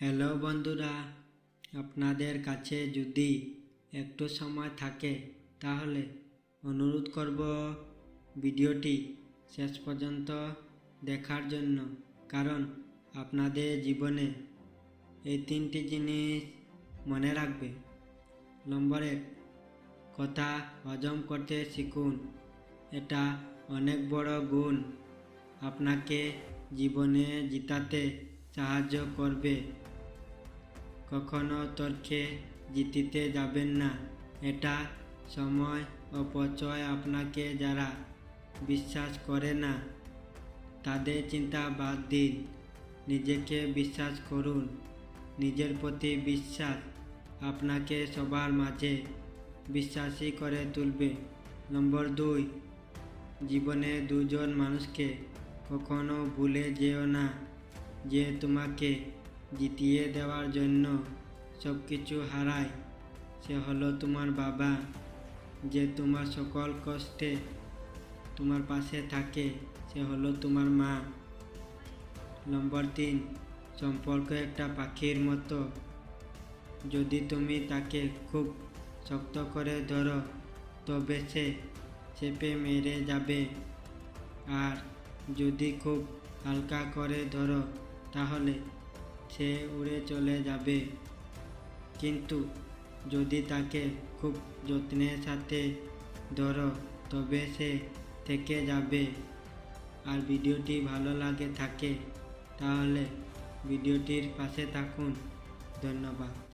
Hello বন্ধুরা, আপনাদের কাছে যদি একটু সময় থাকে তাহলে অনুরোধ করব ভিডিওটি শেষ পর্যন্ত দেখার জন্য। কারণ আপনাদের জীবনে এই 3টি জিনিস মনে রাখবে। নম্বর 1, কথা হজম করতে শিখুন। এটা অনেক বড় গুণ, আপনাকে জীবনে জিতাতে সাহায্য করবে। কখনো তর্কে জিততে যাবেন না, এটা সময় অপচয়। আপনাকে যারা বিশ্বাস করে না তাদের চিন্তা বাদ দিন, নিজেকে বিশ্বাস করুন। নিজের প্রতি বিশ্বাস আপনাকে সবার মাঝে বিশ্বাসী করে তুলবে। নম্বর 2, জীবনে দুজন মানুষকে কখনো ভুলে যেও না, যে তোমাকে জিতিয়ে দেওয়ার জন্য সব কিছু হারায়। সে হলো তোমার বাবা, যে তোমার সকল কষ্টে তোমার পাশে থাকে। সে হলো তোমার মা। নম্বর 3, সম্পর্ক একটা পাখির মতো। যদি তুমি তাকে খুব শক্ত করে ধরো তবে সে চেপে মেরে যাবে, আর যদি খুব হালকা করে ধরো তাহলে সে উড়ে চলে যাবে। কিন্তু যদি তাকে খুব যত্নের সাথে ধরো তবে সে থেকে যাবে। আর ভিডিওটি ভালো লাগে থাকে তাহলে ভিডিওটির পাশে থাকুন। ধন্যবাদ।